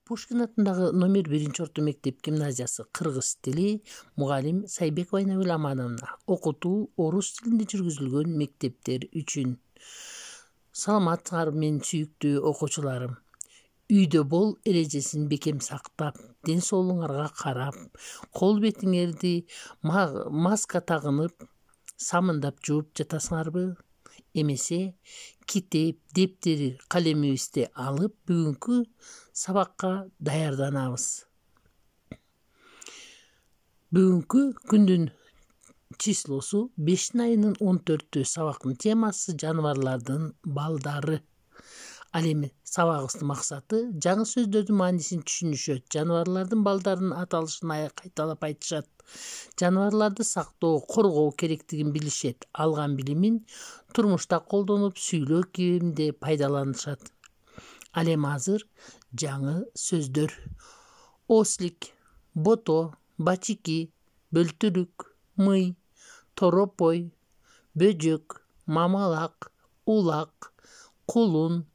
Пушкин атындагы номер 1-орто мектеп гимназиясы кыргыз тили мугалим Сайбекова Айнагүл Амановна. Окутуу орус тилинде жүргүзүлгөн мектептер үчүн. Саламатсыңар мен сүйүктүү окуучуларым. Үйдө бол эрежесин бекем сактап, ден соолугуңарга карап, кол бетиңерди маска тагынып, самындап жууп жатасыңарбы? Эмесе китеп, дептери, калемибизди алып бүгүнкү сабакка даярданабыз. Бүгүнкү күндүн числосу 5 айынын 14-түү, сабактын темасы жаныбарлардын балдары. Ал эми сабагыбыздын максаты жаңы сөздөрдүн маанисин түшүнүшөт, жаныбарлардын балдарынын аталышын кайталап айтышат, жаныбарларды сактоо, коргоо керектигин билишет, алган билимин турмушта колдонуп, сүйлөө кебинде пайдаланышат. Ал эми азыр жаңы сөздөр: ослик, бото, бачики, бөлтүрүк, мый, торопой, бөжөк, мамалак, улак, кулун,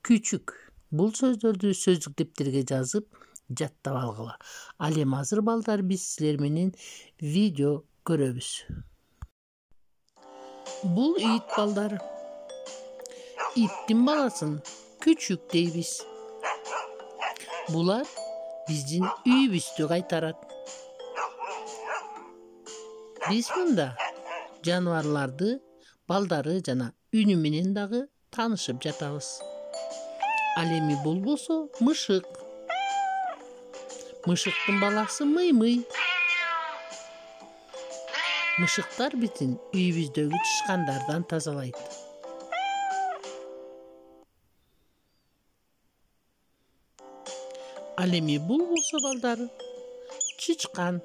күчүк. Бул сөздөрдү сөздүк дептерге жазып, жаттап алгыла. Ал эми азыр балдар биз силер менен видео көрөбүз. Бул ит балдар. Иттин баласын күчүк дейбиз. Булар биздин үйүбүздү кайтарат. Биз мында жаныбарларды балдары жана үнү менен дагы таанышып жатабыз. Ал эми бул болсо мышык. Мышыктын баласы мый-мый. Мышыктар биздин үйүбүздөгү тышкандардан тазалайт. Ал эми бул болсо балдары чычкан.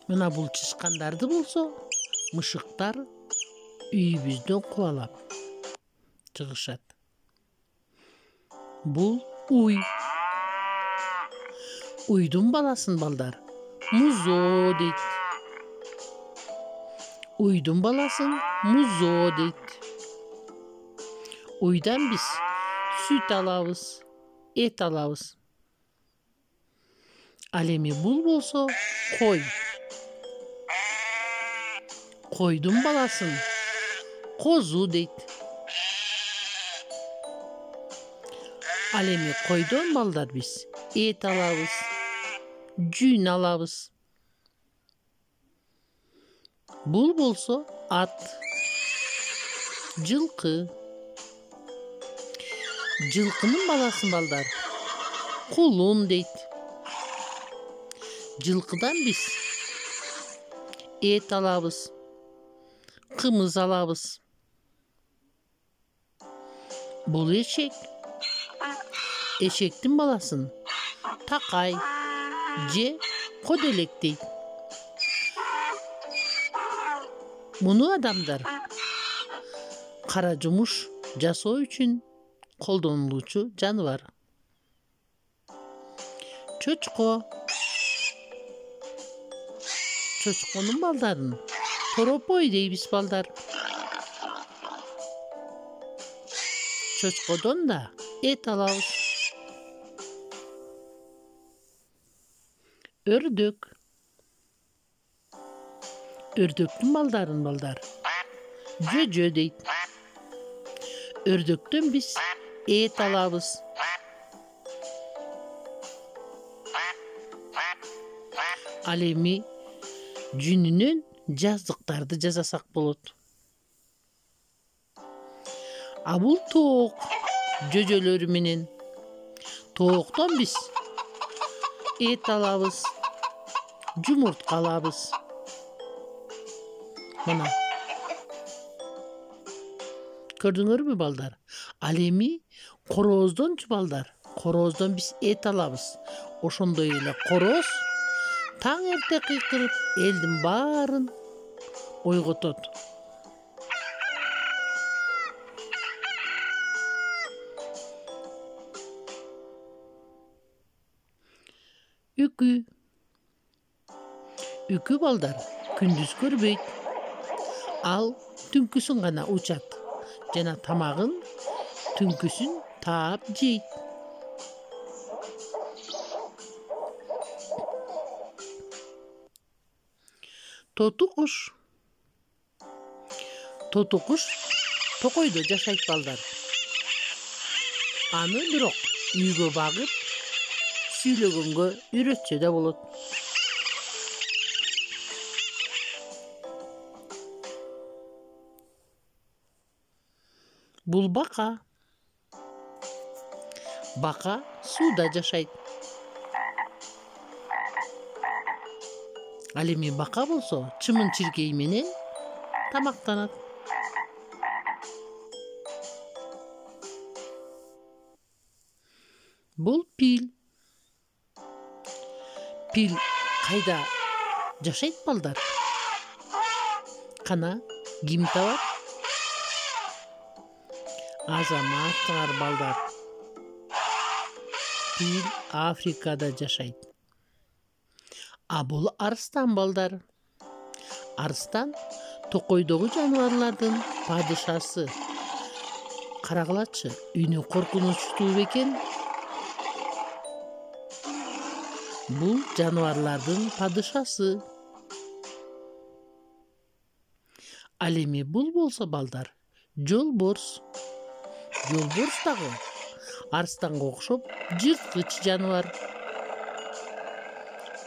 Мына бул чычкандарды болсо мышыктар үйүбүздөн кубалап чыгышат. Бул уй. Уйдун баласын балдар музо дейт. Уйдун баласын музо дейт. Уйдан биз сүт алабыз, эт алабыз. Ал эми бул болсо кой. Койдун баласын козу дейт. Ал эми койдон балдар биз эт алабыз, жүн алабыз. Бул болсо ат. Жылкы. Жылкынын баласын балдар кулун дейт. Жылкыдан биз эт алабыз, кымыз алабыз. Бул эшек. Эшектин баласын такай же коделек дейт. Муну адамдар кара жумуш жасоо үчүн колдонулуучу жаныбар. Чочко. Чочконун балдарын торопой дейбиз балдар. Чочкодон да эт алабыз. Өрдөк. Өрдөктүн балдарын балдар жөжө дейт. Өрдөктөн биз эт алабыз. Ал эми жүнүнөн жаздыктарды жасасак болот. А бул тоок жөжөлөрү менен. Тооктон биз эт алабыз, жумуртка алабыз. Мына. Көрдүңөрбү балдар? Ал эми корооздончу балдар. Корооздон биз эт алабыз. Ошондой эле короз таң эрте кыйкырып, элдин баарын ойготот. Үкү. Үкү балдар күндүз көрбөйт. Ал түнкүсүн гана учат жана тамагын түнкүсүн таап жейт. Тоту куш. Тоту куш токойдо жашайт балдар. Аны бирок үйгө багып, сүйлөгөнгө үйрөтсө да болот. Бул бака. Бака сууда жашайт. Ал эми бака болсо чымын-чиркей менен тамактанат. Бул пил. Пил кайда жашайт балдар? Кана ким табат? Азаматсыңар балдар. Пил Африкада жашайт. А бул арстан балдар. Арстан токойдогу жаныбарлардын падышасы. Карагылачы, үнү коркунучтуу бекен? Бул жаныбарлардын падышасы. Ал эми бул болсо балдар, жолборс. Жолборс дагы арстанга окшоп жырткыч жаныбар.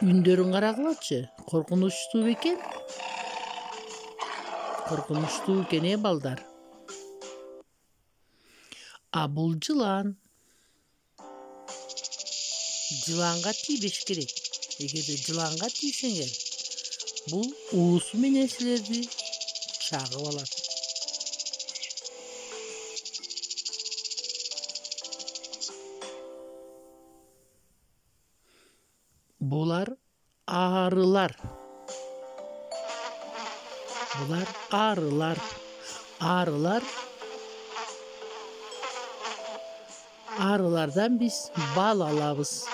Үндөрүн карагылачы, коркунучтуу бекен? Коркунучтуу экен балдар. А бул жылан. Жыланга тийбеш керек. Эгерде жыланга тийсеңер, бул уусу менен силерди чагып алат. Булар арылар. Булар арылар. Арылардан биз бал алабыз.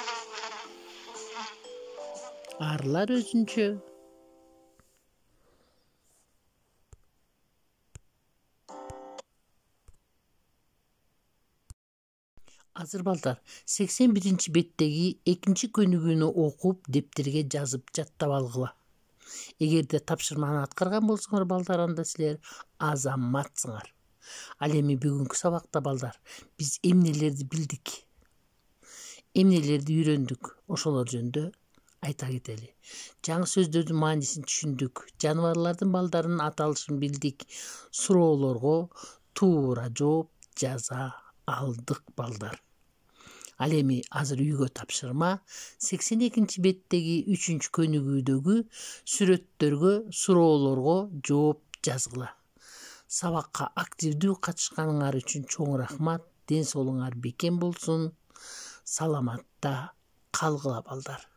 Арылар өзүнчө. Азыр балдар 81-ci беттеги 2-ci көнүгүүнү окуп, дептерге жазып жаттап алгыла. Эгерде тапшырманы аткарган болсоңор балдар, анда силер азаматсыңар. Ал эми бүгүнкү сабакта балдар, биз эмнелерди билдик? Эмнелерди үйрөндүк? Ошолор жөнүндө айта кетели. Жаңы сөздөрдүн маанисин түшүндүк. Жаныбарлардын балдарынын аталышын билдик. Суроолорго туура жооп жаза алдык балдар. Ал эми азыр үйгө тапшырма 82-ci беттеги 3-cü көнүгүүдөгү сүрөттөргө, суроолорго жооп жазгыла. Сабакка активдүү катышканыңар үчүн чоң рахмат. Ден соолугуңар бекем болсун. Саламатта калгыла балдар.